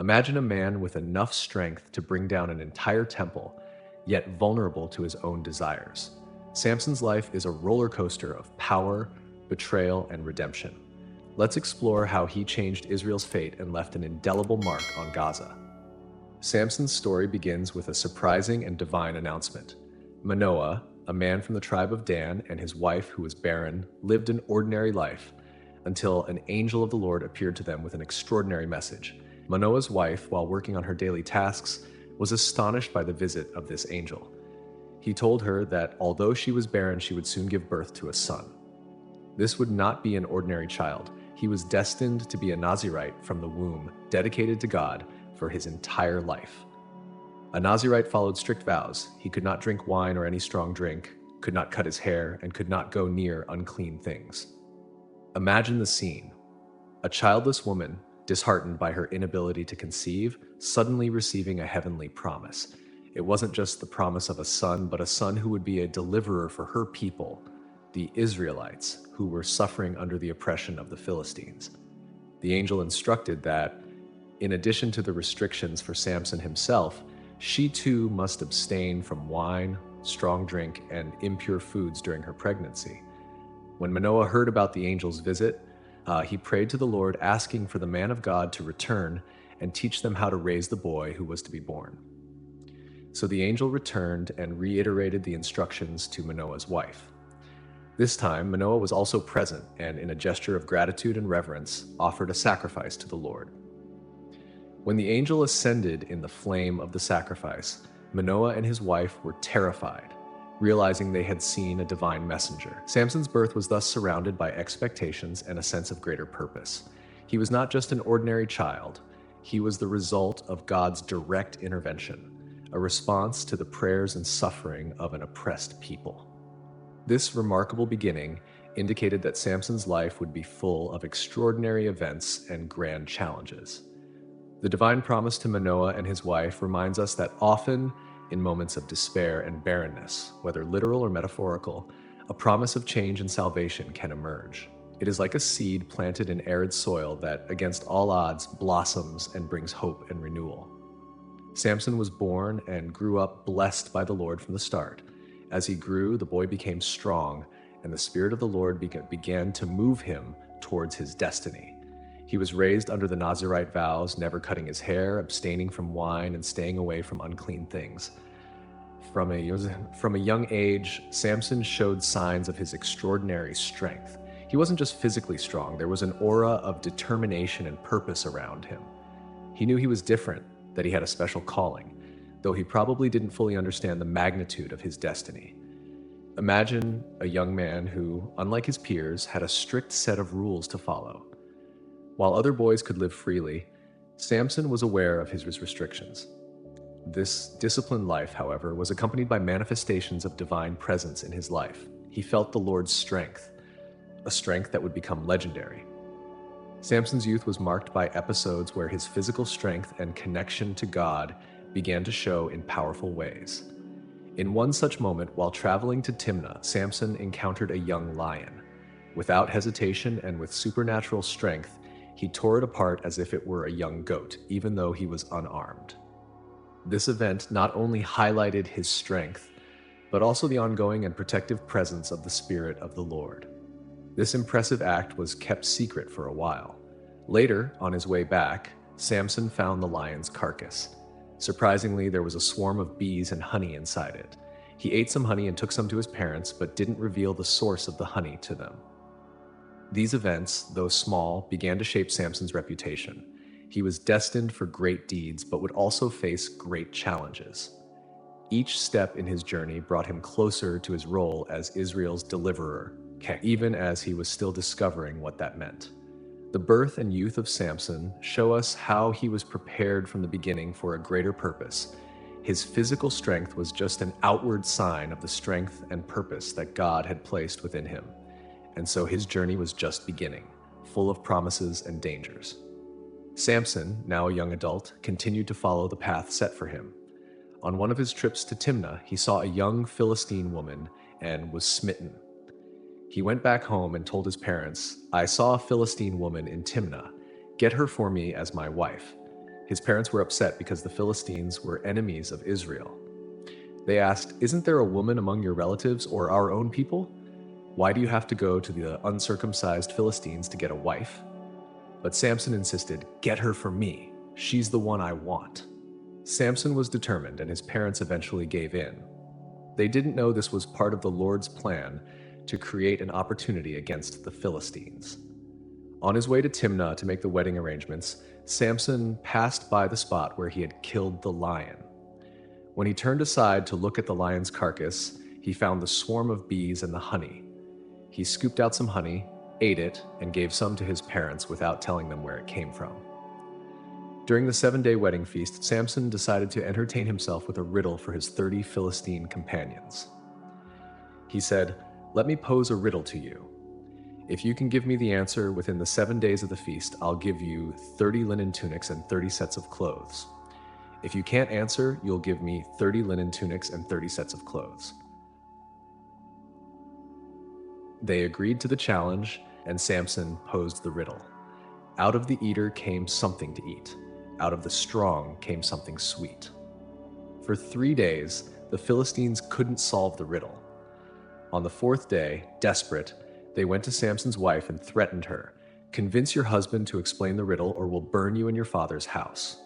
Imagine a man with enough strength to bring down an entire temple, yet vulnerable to his own desires. Samson's life is a roller coaster of power, betrayal, and redemption. Let's explore how he changed Israel's fate and left an indelible mark on Gaza. Samson's story begins with a surprising and divine announcement. Manoah, a man from the tribe of Dan, and his wife, who was barren, lived an ordinary life until an angel of the Lord appeared to them with an extraordinary message. Manoah's wife, while working on her daily tasks, was astonished by the visit of this angel. He told her that although she was barren, she would soon give birth to a son. This would not be an ordinary child. He was destined to be a Nazirite from the womb, dedicated to God for his entire life. A Nazirite followed strict vows. He could not drink wine or any strong drink, could not cut his hair, and could not go near unclean things. Imagine the scene. A childless woman, disheartened by her inability to conceive, suddenly receiving a heavenly promise. It wasn't just the promise of a son, but a son who would be a deliverer for her people, the Israelites, who were suffering under the oppression of the Philistines. The angel instructed that, in addition to the restrictions for Samson himself, she too must abstain from wine, strong drink, and impure foods during her pregnancy. When Manoah heard about the angel's visit, he prayed to the Lord, asking for the man of God to return and teach them how to raise the boy who was to be born. So the angel returned and reiterated the instructions to Manoah's wife. This time, Manoah was also present and, in a gesture of gratitude and reverence, offered a sacrifice to the Lord. When the angel ascended in the flame of the sacrifice, Manoah and his wife were terrified, realizing they had seen a divine messenger. Samson's birth was thus surrounded by expectations and a sense of greater purpose. He was not just an ordinary child, he was the result of God's direct intervention, a response to the prayers and suffering of an oppressed people. This remarkable beginning indicated that Samson's life would be full of extraordinary events and grand challenges. The divine promise to Manoah and his wife reminds us that often, in moments of despair and barrenness, whether literal or metaphorical, a promise of change and salvation can emerge. It is like a seed planted in arid soil that, against all odds, blossoms and brings hope and renewal. Samson was born and grew up blessed by the Lord from the start. As he grew, the boy became strong, and the Spirit of the Lord began to move him towards his destiny. He was raised under the Nazirite vows, never cutting his hair, abstaining from wine, and staying away from unclean things. From a young age, Samson showed signs of his extraordinary strength. He wasn't just physically strong, there was an aura of determination and purpose around him. He knew he was different, that he had a special calling, though he probably didn't fully understand the magnitude of his destiny. Imagine a young man who, unlike his peers, had a strict set of rules to follow. While other boys could live freely, Samson was aware of his restrictions. This disciplined life, however, was accompanied by manifestations of divine presence in his life. He felt the Lord's strength, a strength that would become legendary. Samson's youth was marked by episodes where his physical strength and connection to God began to show in powerful ways. In one such moment, while traveling to Timnah, Samson encountered a young lion. Without hesitation and with supernatural strength, he tore it apart as if it were a young goat, even though he was unarmed. This event not only highlighted his strength, but also the ongoing and protective presence of the Spirit of the Lord. This impressive act was kept secret for a while. Later, on his way back, Samson found the lion's carcass. Surprisingly, there was a swarm of bees and honey inside it. He ate some honey and took some to his parents, but didn't reveal the source of the honey to them. These events, though small, began to shape Samson's reputation. He was destined for great deeds, but would also face great challenges. Each step in his journey brought him closer to his role as Israel's deliverer, even as he was still discovering what that meant. The birth and youth of Samson show us how he was prepared from the beginning for a greater purpose. His physical strength was just an outward sign of the strength and purpose that God had placed within him. And so his journey was just beginning, full of promises and dangers. Samson, now a young adult, continued to follow the path set for him. On one of his trips to Timnah, he saw a young Philistine woman and was smitten. He went back home and told his parents, "I saw a Philistine woman in Timnah. Get her for me as my wife." His parents were upset because the Philistines were enemies of Israel. They asked, "Isn't there a woman among your relatives or our own people? Why do you have to go to the uncircumcised Philistines to get a wife?" But Samson insisted, "Get her for me. She's the one I want." Samson was determined, and his parents eventually gave in. They didn't know this was part of the Lord's plan to create an opportunity against the Philistines. On his way to Timnah to make the wedding arrangements, Samson passed by the spot where he had killed the lion. When he turned aside to look at the lion's carcass, he found the swarm of bees and the honey. He scooped out some honey, ate it, and gave some to his parents without telling them where it came from. During the 7-day wedding feast, Samson decided to entertain himself with a riddle for his 30 Philistine companions. He said, "Let me pose a riddle to you. If you can give me the answer within the 7 days of the feast, I'll give you 30 linen tunics and 30 sets of clothes. If you can't answer, you'll give me 30 linen tunics and 30 sets of clothes." They agreed to the challenge, and Samson posed the riddle. Out of the eater came something to eat. Out of the strong came something sweet. For 3 days, the Philistines couldn't solve the riddle. On the 4th day, desperate, they went to Samson's wife and threatened her, "Convince your husband to explain the riddle, or we'll burn you in your father's house."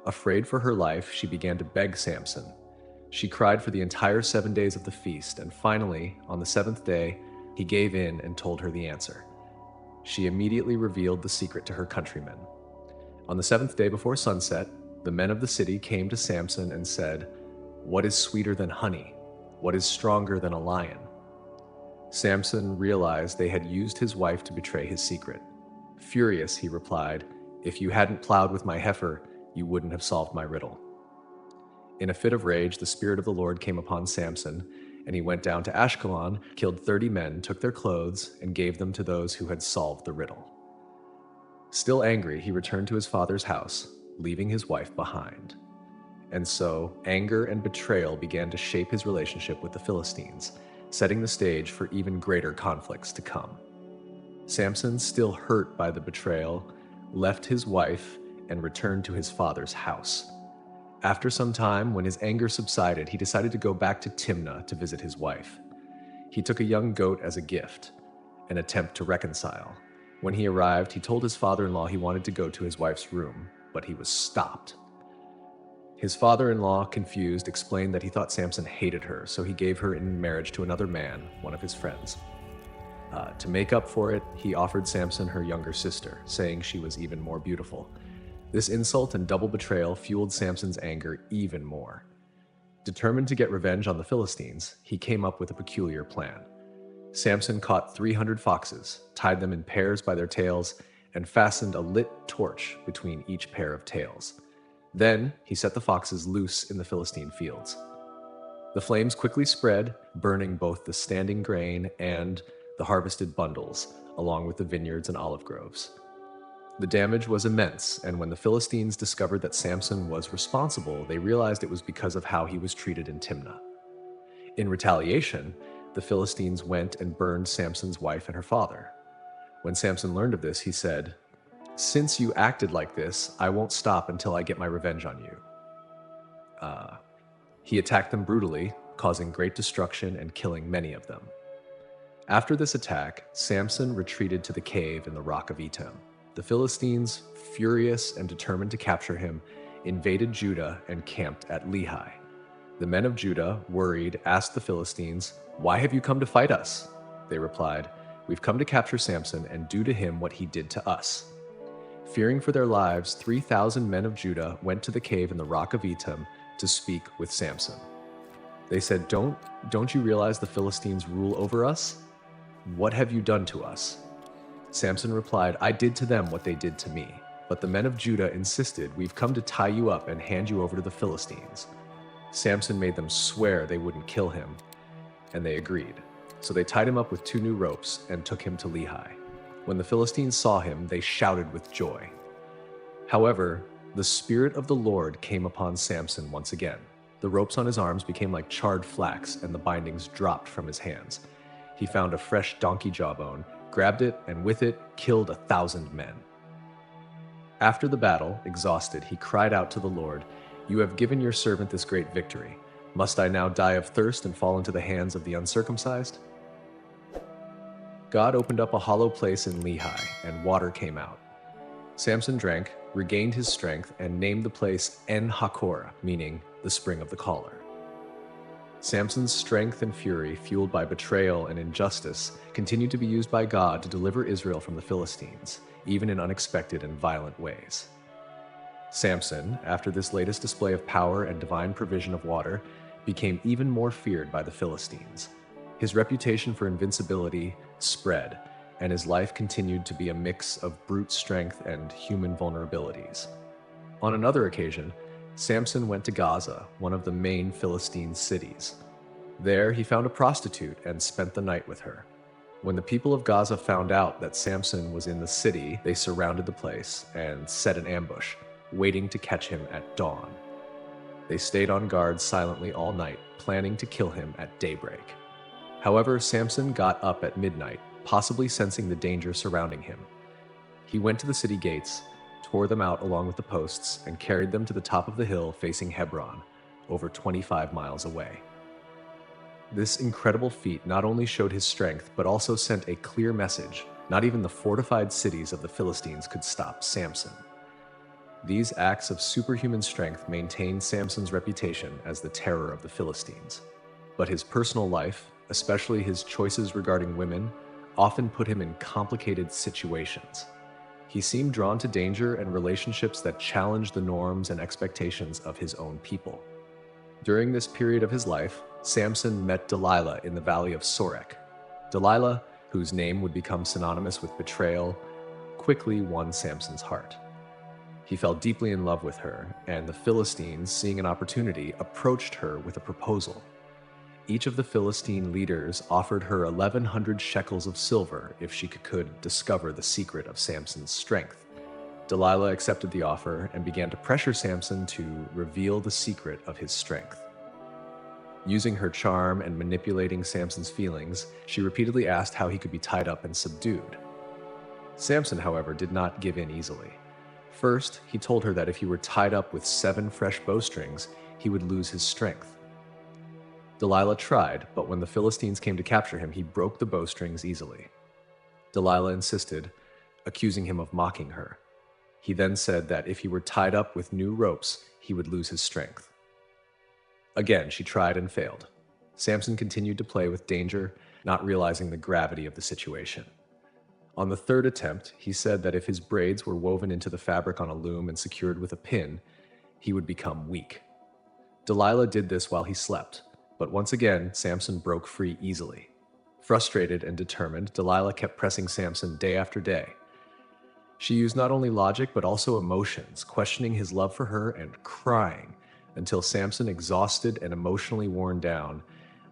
Afraid for her life, she began to beg Samson. She cried for the entire 7 days of the feast, and finally, on the 7th day, he gave in and told her the answer. She immediately revealed the secret to her countrymen. On the 7th day before sunset, the men of the city came to Samson and said, "What is sweeter than honey? What is stronger than a lion?" Samson realized they had used his wife to betray his secret. Furious, he replied, "If you hadn't plowed with my heifer, you wouldn't have solved my riddle." In a fit of rage, the Spirit of the Lord came upon Samson, and he went down to Ashkelon, killed 30 men, took their clothes, and gave them to those who had solved the riddle. Still angry, he returned to his father's house, leaving his wife behind. And so, anger and betrayal began to shape his relationship with the Philistines, setting the stage for even greater conflicts to come. Samson, still hurt by the betrayal, left his wife and returned to his father's house. After some time, when his anger subsided, he decided to go back to Timnah to visit his wife. He took a young goat as a gift, an attempt to reconcile. When he arrived, he told his father-in-law he wanted to go to his wife's room, but he was stopped. His father-in-law, confused, explained that he thought Samson hated her, so he gave her in marriage to another man, one of his friends. To make up for it, he offered Samson her younger sister, saying she was even more beautiful. This insult and double betrayal fueled Samson's anger even more. Determined to get revenge on the Philistines, he came up with a peculiar plan. Samson caught 300 foxes, tied them in pairs by their tails, and fastened a lit torch between each pair of tails. Then he set the foxes loose in the Philistine fields. The flames quickly spread, burning both the standing grain and the harvested bundles, along with the vineyards and olive groves. The damage was immense, and when the Philistines discovered that Samson was responsible, they realized it was because of how he was treated in Timnah. In retaliation, the Philistines went and burned Samson's wife and her father. When Samson learned of this, he said, "Since you acted like this, I won't stop until I get my revenge on you." He attacked them brutally, causing great destruction and killing many of them. After this attack, Samson retreated to the cave in the rock of Etam. The Philistines, furious and determined to capture him, invaded Judah and camped at Lehi. The men of Judah, worried, asked the Philistines, "Why have you come to fight us?" They replied, "We've come to capture Samson and do to him what he did to us." Fearing for their lives, 3,000 men of Judah went to the cave in the rock of Etam to speak with Samson. They said, Don't you realize the Philistines rule over us? What have you done to us?" Samson replied, "I did to them what they did to me." But the men of Judah insisted, "We've come to tie you up and hand you over to the Philistines." Samson made them swear they wouldn't kill him, and they agreed. So they tied him up with 2 new ropes and took him to Lehi. When the Philistines saw him, they shouted with joy. However, the Spirit of the Lord came upon Samson once again. The ropes on his arms became like charred flax, and the bindings dropped from his hands. He found a fresh donkey jawbone, grabbed it, and with it killed 1,000 men. After the battle, exhausted, he cried out to the Lord, "You have given your servant this great victory. Must I now die of thirst and fall into the hands of the uncircumcised?" God opened up a hollow place in Lehi, and water came out. Samson drank, regained his strength, and named the place En-Hakkore, meaning the spring of the caller. Samson's strength and fury, fueled by betrayal and injustice, continued to be used by God to deliver Israel from the Philistines, even in unexpected and violent ways. Samson, after this latest display of power and divine provision of water, became even more feared by the Philistines. His reputation for invincibility spread, and his life continued to be a mix of brute strength and human vulnerabilities. On another occasion, Samson went to Gaza, one of the main Philistine cities. There, he found a prostitute and spent the night with her. When the people of Gaza found out that Samson was in the city, they surrounded the place and set an ambush, waiting to catch him at dawn. They stayed on guard silently all night, planning to kill him at daybreak. However, Samson got up at midnight, possibly sensing the danger surrounding him. He went to the city gates, tore them out along with the posts, and carried them to the top of the hill facing Hebron, over 25 miles away. This incredible feat not only showed his strength, but also sent a clear message: not even the fortified cities of the Philistines could stop Samson. These acts of superhuman strength maintained Samson's reputation as the terror of the Philistines. But his personal life, especially his choices regarding women, often put him in complicated situations. He seemed drawn to danger and relationships that challenged the norms and expectations of his own people. During this period of his life, Samson met Delilah in the valley of Sorek. Delilah, whose name would become synonymous with betrayal, quickly won Samson's heart. He fell deeply in love with her, and the Philistines, seeing an opportunity, approached her with a proposal. Each of the Philistine leaders offered her 1,100 shekels of silver if she could discover the secret of Samson's strength. Delilah accepted the offer and began to pressure Samson to reveal the secret of his strength. Using her charm and manipulating Samson's feelings, she repeatedly asked how he could be tied up and subdued. Samson, however, did not give in easily. First, he told her that if he were tied up with 7 fresh bowstrings, he would lose his strength. Delilah tried, but when the Philistines came to capture him, he broke the bowstrings easily. Delilah insisted, accusing him of mocking her. He then said that if he were tied up with new ropes, he would lose his strength. Again, she tried and failed. Samson continued to play with danger, not realizing the gravity of the situation. On the third attempt, he said that if his braids were woven into the fabric on a loom and secured with a pin, he would become weak. Delilah did this while he slept, but once again, Samson broke free easily. Frustrated and determined, Delilah kept pressing Samson day after day. She used not only logic but also emotions, questioning his love for her and crying, until Samson, exhausted and emotionally worn down,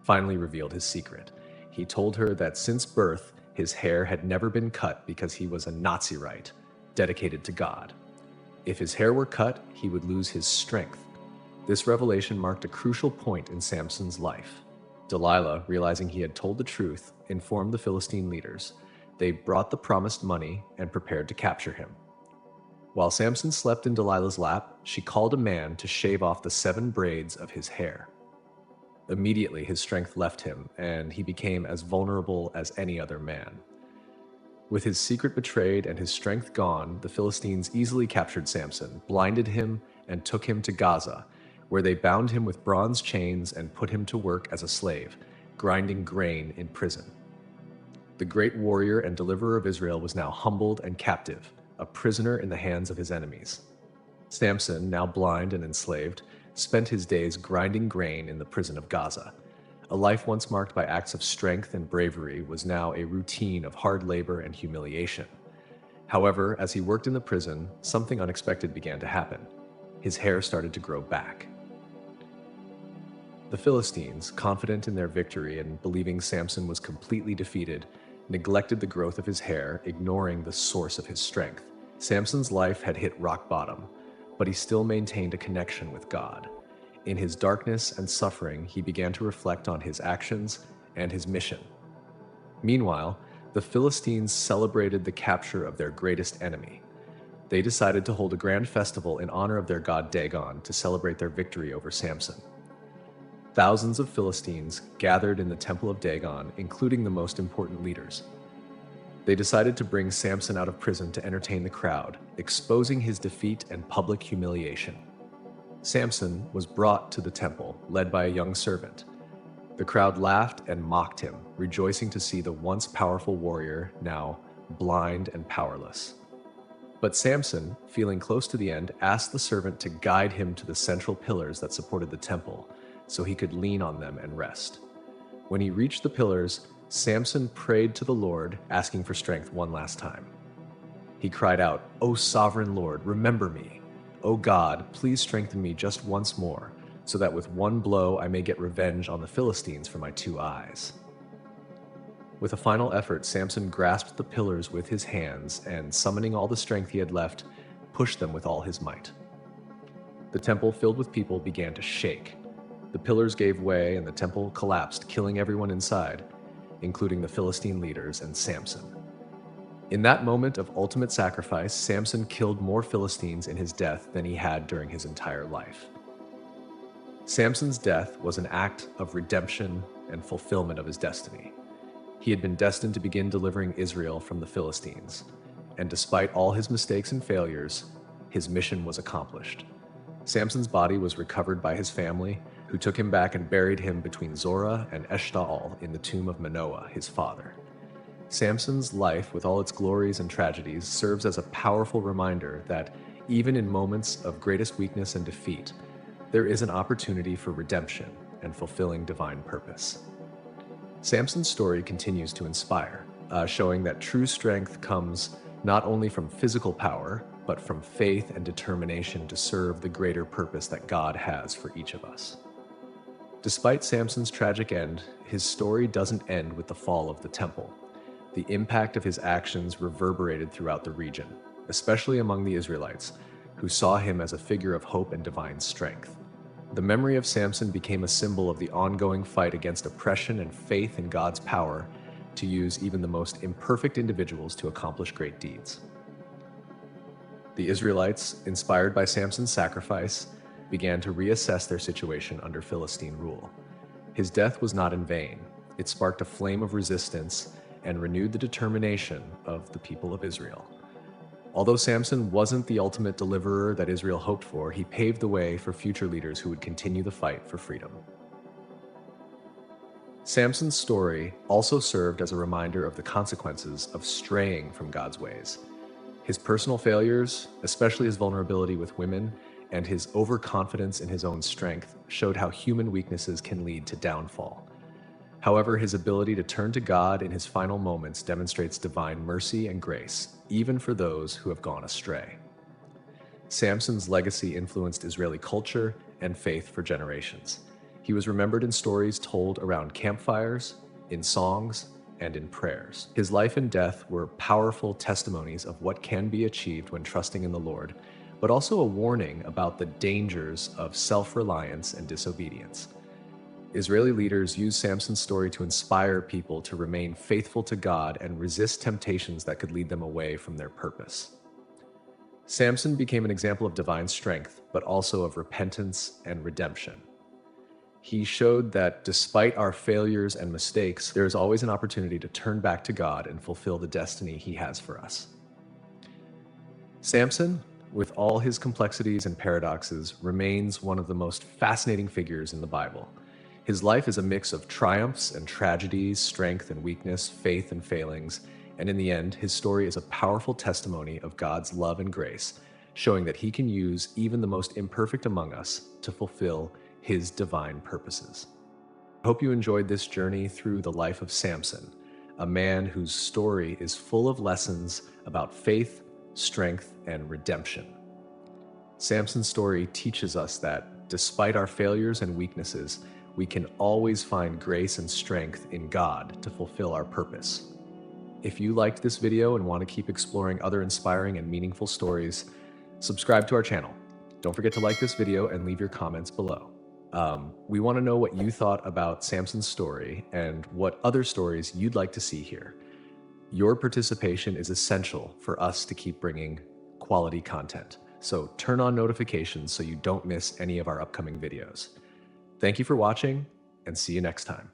finally revealed his secret. He told her that since birth, his hair had never been cut because he was a Nazirite, dedicated to God. If his hair were cut, he would lose his strength. This revelation marked a crucial point in Samson's life. Delilah, realizing he had told the truth, informed the Philistine leaders. They brought the promised money and prepared to capture him. While Samson slept in Delilah's lap, she called a man to shave off the 7 braids of his hair. Immediately, his strength left him, and he became as vulnerable as any other man. With his secret betrayed and his strength gone, the Philistines easily captured Samson, blinded him, and took him to Gaza, where they bound him with bronze chains and put him to work as a slave, grinding grain in prison. The great warrior and deliverer of Israel was now humbled and captive, a prisoner in the hands of his enemies. Samson, now blind and enslaved, spent his days grinding grain in the prison of Gaza. A life once marked by acts of strength and bravery was now a routine of hard labor and humiliation. However, as he worked in the prison, something unexpected began to happen. His hair started to grow back. The Philistines, confident in their victory and believing Samson was completely defeated, neglected the growth of his hair, ignoring the source of his strength. Samson's life had hit rock bottom, but he still maintained a connection with God. In his darkness and suffering, he began to reflect on his actions and his mission. Meanwhile, the Philistines celebrated the capture of their greatest enemy. They decided to hold a grand festival in honor of their god Dagon to celebrate their victory over Samson. Thousands of Philistines gathered in the temple of Dagon, including the most important leaders. They decided to bring Samson out of prison to entertain the crowd, exposing his defeat and public humiliation. Samson was brought to the temple, led by a young servant. The crowd laughed and mocked him, rejoicing to see the once powerful warrior now blind and powerless. But Samson, feeling close to the end, asked the servant to guide him to the central pillars that supported the temple so he could lean on them and rest. When he reached the pillars, Samson prayed to the Lord, asking for strength one last time. He cried out, "O sovereign Lord, remember me. O God, please strengthen me just once more, so that with one blow I may get revenge on the Philistines for my 2 eyes." With a final effort, Samson grasped the pillars with his hands and, summoning all the strength he had left, pushed them with all his might. The temple, filled with people, began to shake. The pillars gave way and the temple collapsed, killing everyone inside, including the Philistine leaders and Samson. In that moment of ultimate sacrifice, Samson killed more Philistines in his death than he had during his entire life. Samson's death was an act of redemption and fulfillment of his destiny. He had been destined to begin delivering Israel from the Philistines, and despite all his mistakes and failures, his mission was accomplished. Samson's body was recovered by his family, who took him back and buried him between Zorah and Eshtaol in the tomb of Manoah, his father. Samson's life, with all its glories and tragedies, serves as a powerful reminder that even in moments of greatest weakness and defeat, there is an opportunity for redemption and fulfilling divine purpose. Samson's story continues to inspire, showing that true strength comes not only from physical power, but from faith and determination to serve the greater purpose that God has for each of us. Despite Samson's tragic end, his story doesn't end with the fall of the temple. The impact of his actions reverberated throughout the region, especially among the Israelites, who saw him as a figure of hope and divine strength. The memory of Samson became a symbol of the ongoing fight against oppression and faith in God's power to use even the most imperfect individuals to accomplish great deeds. The Israelites, inspired by Samson's sacrifice, began to reassess their situation under Philistine rule. His death was not in vain. It sparked a flame of resistance and renewed the determination of the people of Israel. Although Samson wasn't the ultimate deliverer that Israel hoped for, he paved the way for future leaders who would continue the fight for freedom. Samson's story also served as a reminder of the consequences of straying from God's ways. His personal failures, especially his vulnerability with women, and his overconfidence in his own strength showed how human weaknesses can lead to downfall. However, his ability to turn to God in his final moments demonstrates divine mercy and grace, even for those who have gone astray. Samson's legacy influenced Israeli culture and faith for generations. He was remembered in stories told around campfires, in songs, and in prayers. His life and death were powerful testimonies of what can be achieved when trusting in the Lord, but also a warning about the dangers of self-reliance and disobedience. Israeli leaders use Samson's story to inspire people to remain faithful to God and resist temptations that could lead them away from their purpose. Samson became an example of divine strength, but also of repentance and redemption. He showed that despite our failures and mistakes, there is always an opportunity to turn back to God and fulfill the destiny He has for us. Samson, with all his complexities and paradoxes, remains one of the most fascinating figures in the Bible. His life is a mix of triumphs and tragedies, strength and weakness, faith and failings, and in the end, his story is a powerful testimony of God's love and grace, showing that He can use even the most imperfect among us to fulfill His divine purposes. I hope you enjoyed this journey through the life of Samson, a man whose story is full of lessons about faith, strength, and redemption. Samson's story teaches us that despite our failures and weaknesses, we can always find grace and strength in God to fulfill our purpose. If you liked this video and want to keep exploring other inspiring and meaningful stories, subscribe to our channel. Don't forget to like this video and leave your comments below. We want to know what you thought about Samson's story and what other stories you'd like to see here. Your participation is essential for us to keep bringing quality content. So turn on notifications so you don't miss any of our upcoming videos. Thank you for watching, and see you next time.